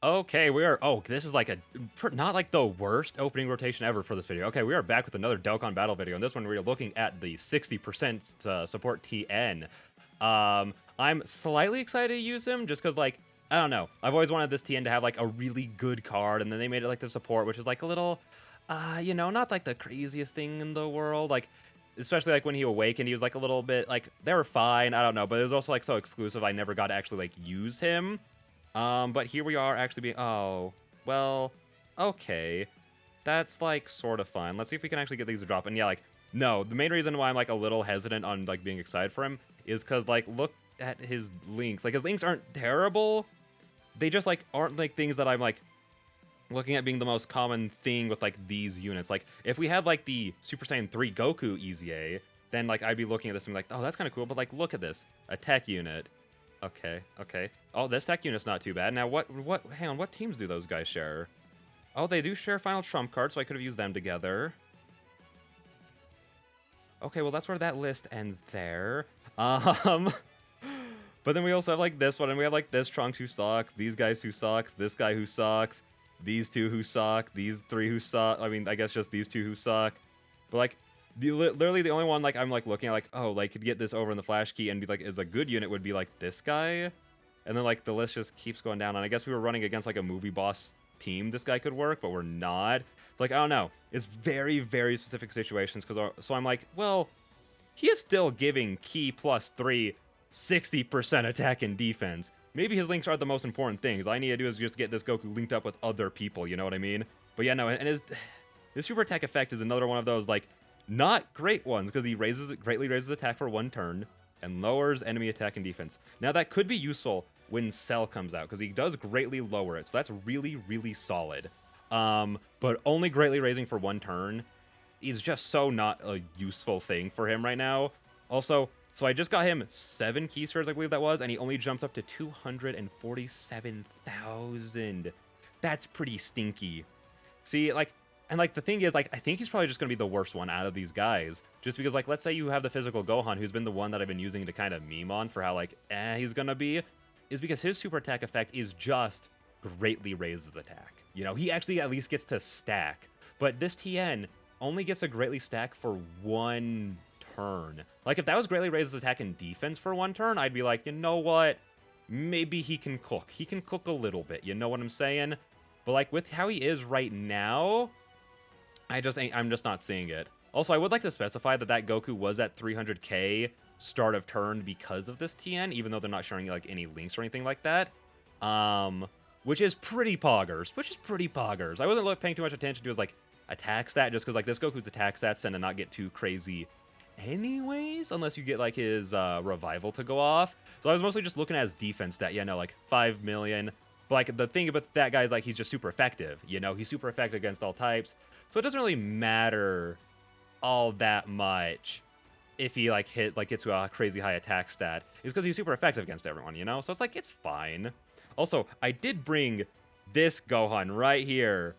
Okay, we are. Oh, this is like not like the worst opening rotation ever for this video. Okay, we are back with another Dokkan battle video. And this one, we are looking at the 60% support Tien. I'm slightly excited to use him just because, like, I don't know. I've always wanted this Tien to have like a really good card, and then they made it like the support, which is like a little, not like the craziest thing in the world. Like, especially like when he awakened, he was like a little bit like they were fine. I don't know, but it was also like so exclusive. I never got to actually like use him. But here we are actually being, oh, well, okay. That's, like, sort of fun. Let's see if we can actually get these to drop. And yeah, like, no, the main reason why I'm, like, a little hesitant on, like, being excited for him is because, like, look at his links. Like, his links aren't terrible. They just, like, aren't, like, things that I'm, like, looking at being the most common thing with, like, these units. Like, if we had, like, the Super Saiyan 3 Goku EZA, then, like, I'd be looking at this and be like, oh, that's kind of cool. But, like, look at this. A tech unit. Okay, okay. Oh, this tech unit's not too bad. Now, hang on, what teams do those guys share? Oh, they do share Final Trump cards, so I could have used them together. Okay, well, that's where that list ends there. But then we also have, like, this one, and we have, like, this Trunks who sucks, these guys who sucks, this guy who sucks, these two who suck, these three who suck. I mean, I guess just these two who suck. But, like, literally the only one like I'm like looking at like, oh, like could get this over in the flash key and be like is a good unit would be like this guy, and then like the list just keeps going down. And I guess we were running against like a movie boss team, this guy could work, but we're not. It's like, I don't know, it's very, very specific situations. Because so I'm like, well, he is still giving key +3 60% attack and defense. Maybe his links are the most important things. All I need to do is just get this Goku linked up with other people, you know what I mean? But yeah, no, and his super attack effect is another one of those like not great ones, because he greatly raises attack for 1 turn and lowers enemy attack and defense. Now that could be useful when Cell comes out, because he does greatly lower it, so that's really, really solid. But only greatly raising for 1 turn is just so not a useful thing for him right now. Also, so I just got him 7 key spheres, I believe that was, and he only jumped up to 247,000. That's pretty stinky. See, like, and, like, the thing is, like, I think he's probably just going to be the worst one out of these guys. Just because, like, let's say you have the physical Gohan, who's been the one that I've been using to kind of meme on for how, like, he's going to be, is because his super attack effect is just greatly raises attack. You know, he actually at least gets to stack. But this Tien only gets a greatly stack for 1 turn. Like, if that was greatly raises attack and defense for 1 turn, I'd be like, you know what? Maybe he can cook. He can cook a little bit, you know what I'm saying? But, like, with how he is right now, I'm just not seeing it. Also, I would like to specify that that Goku was at 300k start of turn because of this Tien, even though they're not showing like any links or anything like that. Which is pretty poggers. I wasn't paying too much attention to his like attack stat, just because like this Goku's attack stats tend to not get too crazy anyways, unless you get like his revival to go off. So I was mostly just looking at his defense stat. Yeah, no, like 5 million. But like the thing about that guy is like he's just super effective. You know, he's super effective against all types. So it doesn't really matter all that much if he like gets to a crazy high attack stat. It's because he's super effective against everyone, you know? So it's like, it's fine. Also, I did bring this Gohan right here.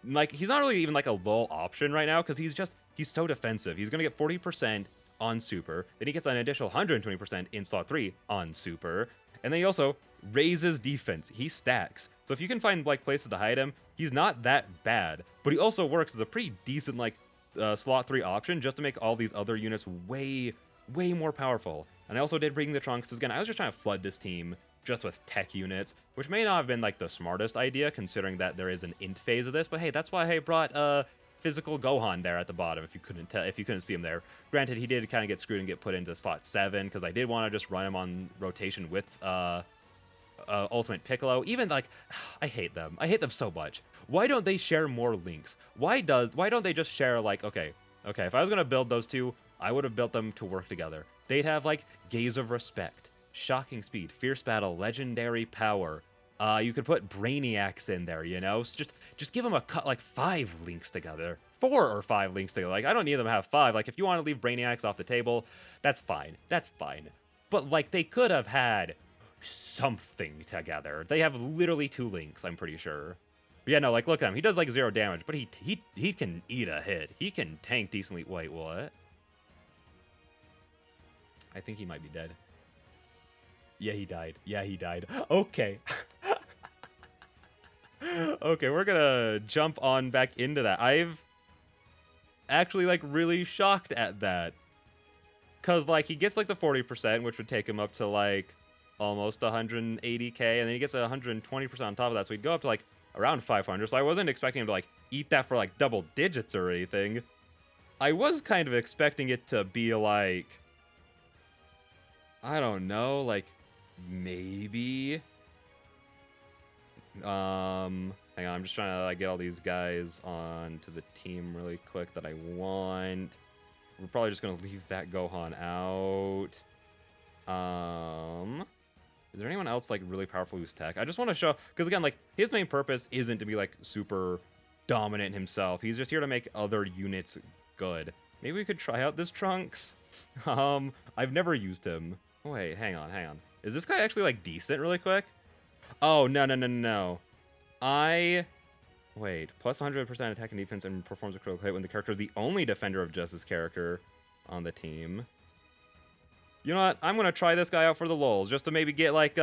Like, he's not really even like a low option right now, because he's so defensive. He's going to get 40% on super. Then he gets an additional 120% in slot 3 on super. And then he also raises defense. He stacks. So if you can find like places to hide him, he's not that bad. But he also works as a pretty decent like slot 3 option, just to make all these other units way, way more powerful. And I also did bring the Trunks. Again, I was just trying to flood this team just with tech units, which may not have been like the smartest idea, considering that there is an int phase of this. But hey, that's why I brought physical Gohan there at the bottom. If you couldn't see him there. Granted, he did kind of get screwed and get put into slot 7, because I did want to just run him on rotation with Ultimate Piccolo. Even like, I hate them so much. Why don't they share more links? Why don't they just share like, okay, if I was gonna build those two, I would have built them to work together. They'd have like Gaze of Respect, Shocking Speed, Fierce Battle, Legendary Power. You could put Brainiacs in there, you know? So just give them like 5 links together. 4 or 5 links together. Like, I don't need them to have 5. Like, if you want to leave Brainiacs off the table, that's fine. But like, they could have had something together. They have literally 2 links, I'm pretty sure. But yeah, no, like, look at him. He does like 0 damage, but he can eat a hit. He can tank decently. Wait, what? I think he might be dead. Yeah, he died. Okay. Okay, we're gonna jump on back into that. I've actually, like, really shocked at that. Because, like, he gets, like, the 40%, which would take him up to, like, almost 180k, and then he gets 120% on top of that, so he'd go up to, like, around 500, so I wasn't expecting him to, like, eat that for, like, double digits or anything. I was kind of expecting it to be, like, I don't know, like, maybe... hang on, I'm just trying to, like, get all these guys onto the team really quick that I want. We're probably just gonna leave that Gohan out. Is there anyone else, like, really powerful who's tech? I just want to show, because again, like, his main purpose isn't to be, like, super dominant himself. He's just here to make other units good. Maybe we could try out this Trunks. I've never used him. Wait, hang on. Is this guy actually, like, decent really quick? Oh, no. Wait, plus 100% attack and defense and performs a critical hit when the character is the only defender of Justice character on the team. You know what? I'm going to try this guy out for the lulz, just to maybe get, like,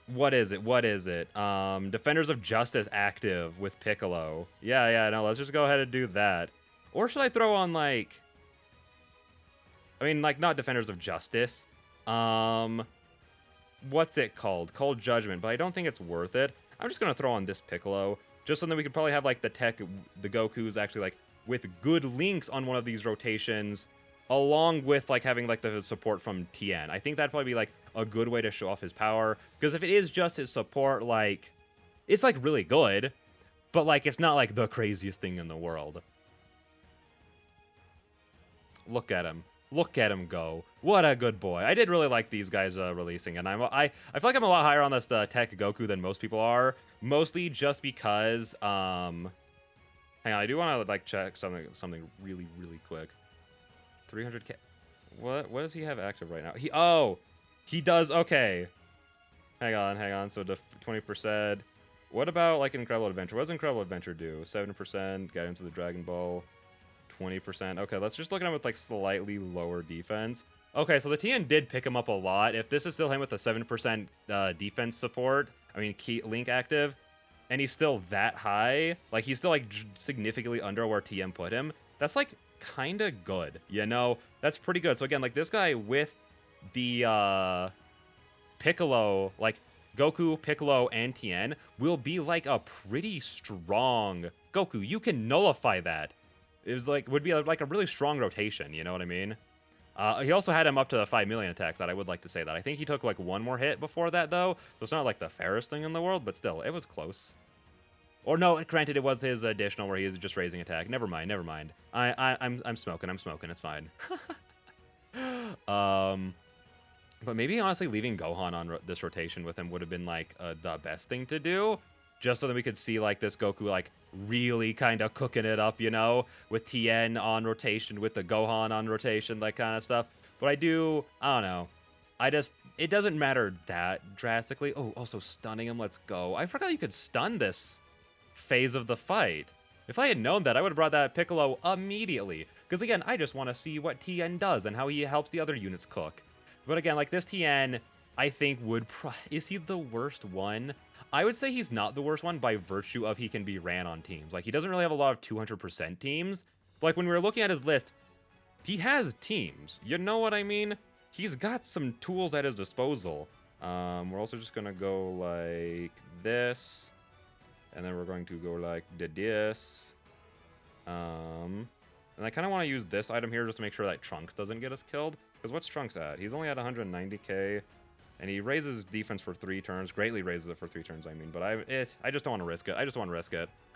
what is it? Defenders of Justice active with Piccolo. Yeah, no, let's just go ahead and do that. Or should I throw on, like... I mean, like, not Defenders of Justice. What's it called? Cold Judgment, but I don't think it's worth it. I'm just going to throw on this Piccolo, just so that we could probably have, like, the Gokus actually, like, with good links on one of these rotations, along with, like, having, like, the support from Tien. I think that'd probably be, like, a good way to show off his power, because if it is just his support, like, it's, like, really good, but, like, it's not, like, the craziest thing in the world. Look at him. Look at him go. What a good boy. I did really like these guys releasing, and I feel like I'm a lot higher on this tech Goku than most people are, mostly just because, hang on, I do want to, like, check something really quick. 300k. What does he have active right now? He does, okay. Hang on, so 20%. What about, like, Incredible Adventure? What does Incredible Adventure do? 7%, Guidance of the Dragon Ball. 20%. Okay, let's just look at him with, like, slightly lower defense. Okay, so the Tien did pick him up a lot. If this is still him with a 7% defense support, I mean, key link active, and he's still that high, like, he's still, like, significantly under where Tien put him, that's, like, kind of good, you know? That's pretty good. So, again, like, this guy with the Piccolo, like, Goku, Piccolo, and Tien will be, like, a pretty strong Goku. You can nullify that. It was like, would be like a really strong rotation, you know what I mean? He also had him up to 5 million attacks, that I would like to say that. I think he took, like, one more hit before that, though, so it's not, like, the fairest thing in the world, but still, it was close. Or no, granted, it was his additional where he is just raising attack. Never mind. I'm smoking, it's fine. But maybe, honestly, leaving Gohan on this rotation with him would have been, like, the best thing to do, just so that we could see, like, this Goku, like, really kind of cooking it up, you know, with Tien on rotation, with the Gohan on rotation, that kind of stuff. But I don't know. It doesn't matter that drastically. Oh, also stunning him, let's go. I forgot you could stun this phase of the fight. If I had known that, I would have brought that Piccolo immediately. Because, again, I just want to see what Tien does and how he helps the other units cook. But, again, like, this Tien, I think, is he the worst one? I would say he's not the worst one by virtue of he can be ran on teams. Like, he doesn't really have a lot of 200% teams. But, like, when we were looking at his list, he has teams. You know what I mean? He's got some tools at his disposal. We're also just going to go like this. And then we're going to go like this. And I kind of want to use this item here just to make sure that Trunks doesn't get us killed. Because what's Trunks at? He's only at 190k. And he raises defense for 3 turns. Greatly raises it for 3 turns, I mean. But I just don't want to risk it.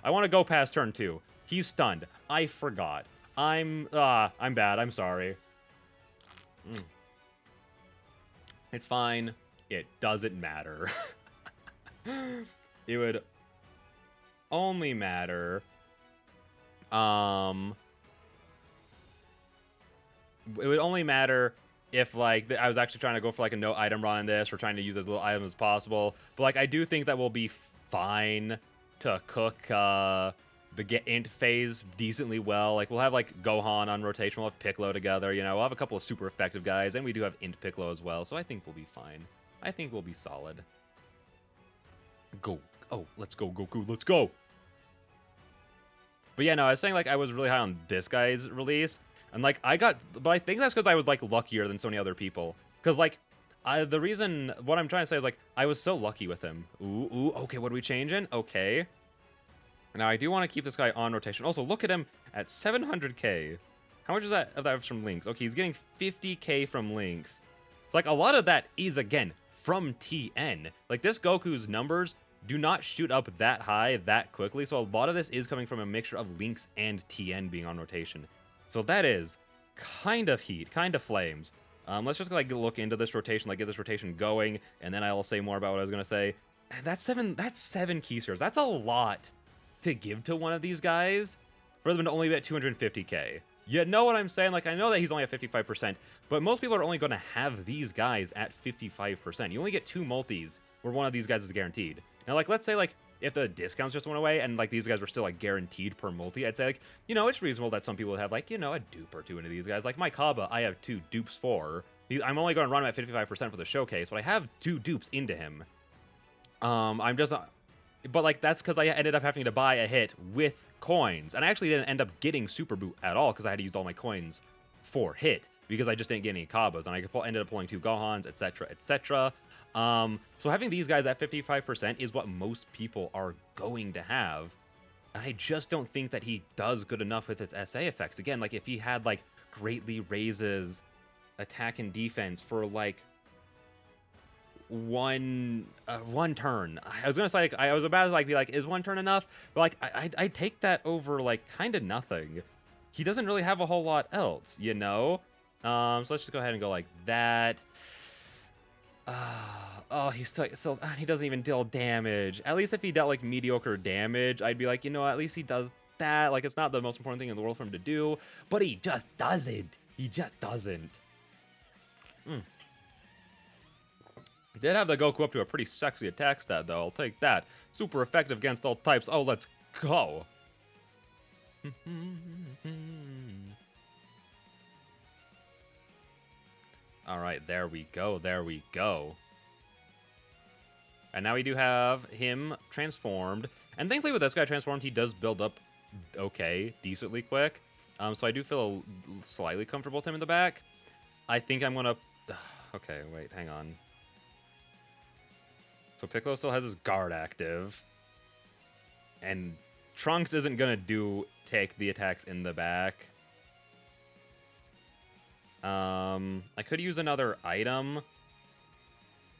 I want to go past turn 2. He's stunned. I forgot. I'm bad. I'm sorry. It's fine. It doesn't matter. It would only matter. It would only matter if, like, I was actually trying to go for, like, a no item run on this, or trying to use as little items as possible. But, like, I do think that we'll be fine to cook the get int phase decently well. Like, we'll have, like, Gohan on rotation, we'll have Piccolo together, you know, we'll have a couple of super effective guys, and we do have int Piccolo as well, so I think we'll be fine. I think we'll be solid. Go. Oh, let's go, Goku, let's go. But yeah, no, I was saying, like, I was really high on this guy's release. And, like, but I think that's because I was, like, luckier than so many other people. Because, like, what I'm trying to say is, like, I was so lucky with him. Ooh, okay, what are we changing? Okay. Now, I do want to keep this guy on rotation. Also, look at him at 700k. How much is that from Lynx? Okay, he's getting 50k from Lynx. It's like, a lot of that is, again, from Tien. Like, this Goku's numbers do not shoot up that high that quickly, so a lot of this is coming from a mixture of Lynx and Tien being on rotation. So that is kind of heat, kind of flames. Let's just like look into this rotation, like get this rotation going, and then I'll say more about what I was gonna say. And that's seven key spheres. That's a lot to give to one of these guys for them to only be at 250k. You know what I'm saying? Like, I know that he's only at 55%, but most people are only going to have these guys at 55%. You only get 2 multis where one of these guys is guaranteed. Now, like, let's say, like, if the discounts just went away and, like, these guys were still, like, guaranteed per multi, I'd say, like, you know, it's reasonable that some people would have, like, you know, a dupe or two into these guys. Like, my Kaba, I have 2 dupes for. I'm only going to run him at 55% for the showcase, but I have 2 dupes into him. But, like, that's because I ended up having to buy a hit with coins. And I actually didn't end up getting Super Boot at all because I had to use all my coins for hit because I just didn't get any Kabas. And I ended up pulling 2 Gohans, etc., etc. So having these guys at 55% is what most people are going to have. And I just don't think that he does good enough with his SA effects. Again, like, if he had, like, greatly raises attack and defense for, like, one turn. I was gonna say, like, I was about to, like, be like, is 1 turn enough? But, like, I take that over, like, kind of nothing. He doesn't really have a whole lot else, you know? So let's just go ahead and go like that. Oh, he doesn't even deal damage. At least if he dealt, like, mediocre damage, I'd be like, you know, at least he does that. Like, it's not the most important thing in the world for him to do, but he just doesn't. He just doesn't. He did have the Goku up to a pretty sexy attack stat, though. I'll take that. Super effective against all types. Oh, let's go. All right, there we go. There we go. And now we do have him transformed. And thankfully with this guy transformed, he does build up okay, decently quick. So I do feel slightly comfortable with him in the back. I think I'm going to... Okay, wait, hang on. So Piccolo still has his guard active. And Trunks isn't going to take the attacks in the back. I could use another item.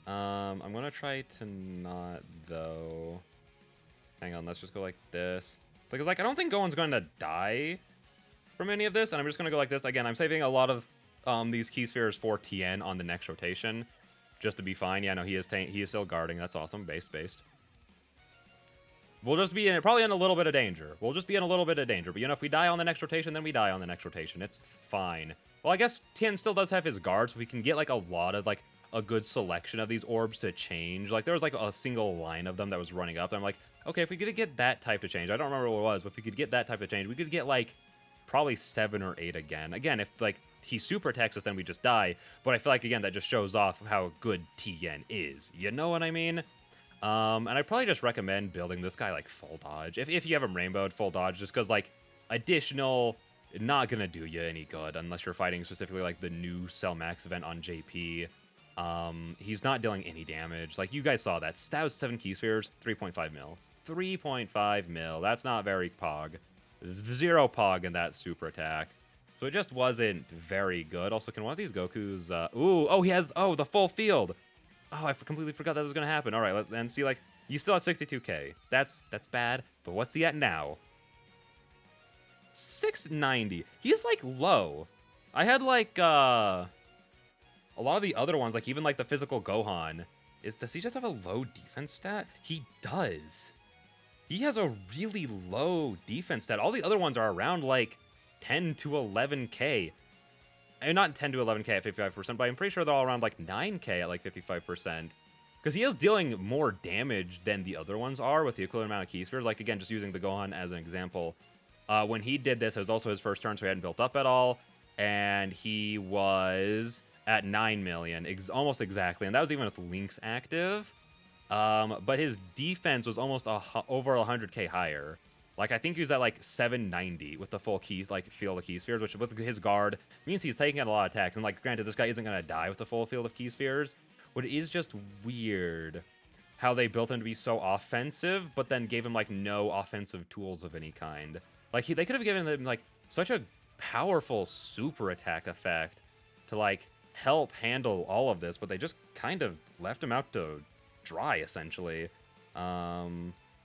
I'm going to try to not, though. Hang on, let's just go like this. Because, like, I don't think Gohan's going to die from any of this, and I'm just going to go like this. Again, I'm saving a lot of these key spheres for Tien on the next rotation, just to be fine. Yeah, no, he is still guarding. That's awesome. Based. We'll just be probably in a little bit of danger. We'll just be in a little bit of danger. But, you know, if we die on the next rotation, then we die on the next rotation. It's fine. Well, I guess Tien still does have his guard, so we can get, like, a lot of, like, a good selection of these orbs to change. Like, there was, like, a single line of them that was running up. And I'm like, okay, if we could get that type of change, I don't remember what it was, but if we could get that type of change, we could get, like, probably 7 or 8 again. Again, if, like, he super attacks us, then we just die. But I feel like, again, that just shows off how good Tien is. You know what I mean? And I'd probably just recommend building this guy, like, full dodge. If you have him rainbowed, full dodge, just because, like, additional... not gonna do you any good unless you're fighting specifically, like, the new Cell Max event on JP. He's not dealing any damage. Like, you guys saw that. That was 7 key spheres, 3.5 mil. 3.5 mil. That's not very pog. 0 pog in that super attack. So it just wasn't very good. Also, can one of these Gokus... he has... Oh, the full field! Oh, I completely forgot that was gonna happen. All right, and see, like, you still at 62k. That's bad, but what's he at now? 690. He's, like, low. I had, like, a lot of the other ones, like, even, like, the physical Gohan. Does he just have a low defense stat? He does. He has a really low defense stat. All the other ones are around, like, 10 to 11k. And not 10 to 11k at 55%, but I'm pretty sure they're all around, like, 9k at, like, 55%. Because he is dealing more damage than the other ones are with the equivalent amount of key spheres. Like, again, just using the Gohan as an example. When he did this, it was also his first turn, so he hadn't built up at all. And he was at 9 million, almost exactly. And that was even with Lynx active. But his defense was almost over 100k higher. Like, I think he was at like 790 with the full keys, like field of key spheres, which with his guard means he's taking out a lot of attacks. And like, granted, this guy isn't gonna die with the full field of key spheres, but it is just weird how they built him to be so offensive, but then gave him like no offensive tools of any kind. Like, they could have given him like such a powerful super attack effect to like help handle all of this, but they just kind of left him out to dry essentially.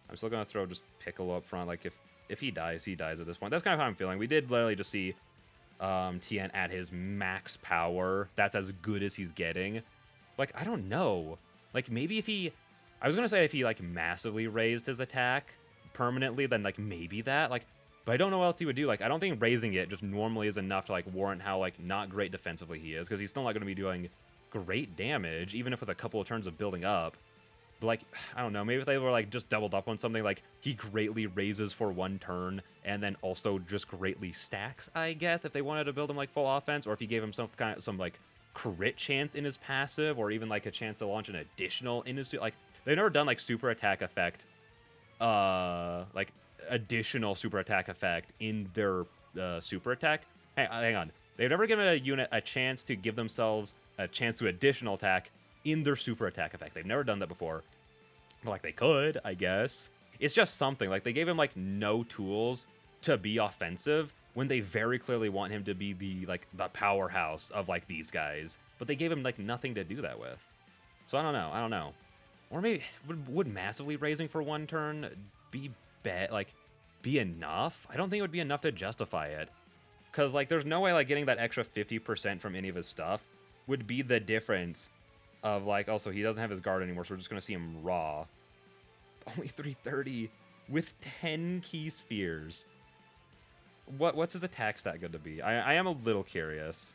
I'm still gonna throw just Piccolo up front. Like, if he dies, he dies at this point. That's kind of how I'm feeling. We did literally just see Tien at his max power. That's as good as he's getting. Like, I don't know. Like, maybe if he... I was gonna say if he, like, massively raised his attack permanently, then, like, maybe that. Like, but I don't know what else he would do. Like, I don't think raising it just normally is enough to, like, warrant how, like, not great defensively he is, because he's still not gonna be doing great damage, even if with a couple of turns of building up. But, like, I don't know, maybe if they were, like, just doubled up on something, like, he greatly raises for one turn, and then also just greatly stacks, I guess, if they wanted to build him, like, full offense, or if he gave him some like, crit chance in his passive, or even, like, a chance to launch an additional in his... Like, they've never done, like, super attack effect, like, additional super attack effect in their super attack. Hey, hang on. They've never given a unit a chance to give themselves a chance to additional attack in their super attack effect. They've never done that before. But, like, they could, I guess. It's just something. Like, they gave him, like, no tools to be offensive when they very clearly want him to be the, like, the powerhouse of, like, these guys. But they gave him, like, nothing to do that with. So I don't know. Or maybe, would massively raising for one turn be enough? I don't think it would be enough to justify it. Because, like, there's no way, like, getting that extra 50% from any of his stuff would be the difference of, like, also, he doesn't have his guard anymore, so we're just going to see him raw. Only 330 with 10 key spheres. What's his attack stat going to be? I am a little curious.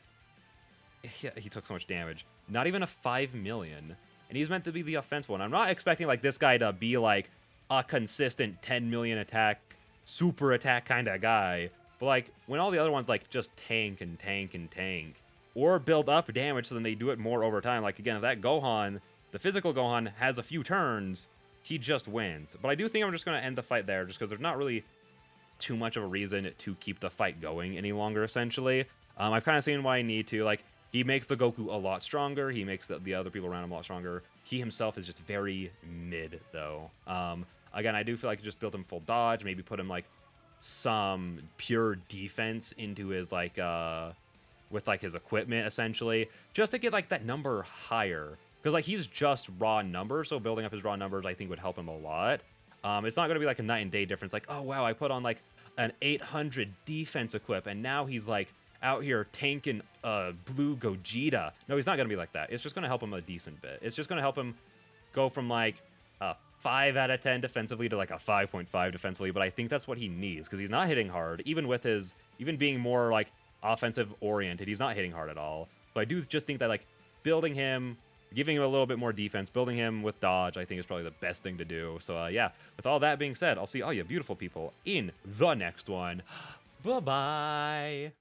Yeah, he took so much damage. Not even a 5 million. And he's meant to be the offensive one. I'm not expecting, like, this guy to be, like, a consistent 10 million attack, super attack kind of guy. But, like, when all the other ones, like, just tank and tank and tank, or build up damage so then they do it more over time. Like, again, if that Gohan, the physical Gohan, has a few turns, he just wins. But I do think I'm just going to end the fight there, just because there's not really too much of a reason to keep the fight going any longer, essentially. I've kind of seen why I need to. Like, he makes the Goku a lot stronger. He makes the other people around him a lot stronger. He himself is just very mid, though. Again, I do feel like just build him full dodge, maybe put him, like, some pure defense into his, like, with, like, his equipment, essentially, just to get, like, that number higher. Because, like, he's just raw numbers, so building up his raw numbers, I think, would help him a lot. It's not going to be, like, a night and day difference. Like, oh, wow, I put on, like, an 800 defense equip, and now he's, like, out here tanking blue Gogeta. No, he's not going to be like that. It's just going to help him a decent bit. It's just going to help him go from, like, a 5 out of 10 defensively to, like, a 5.5 defensively, but I think that's what he needs, because he's not hitting hard, even being more, like, offensive-oriented. He's not hitting hard at all. But I do just think that, like, building him, giving him a little bit more defense, building him with dodge, I think is probably the best thing to do. So, yeah, with all that being said, I'll see all you beautiful people in the next one. Bye-bye.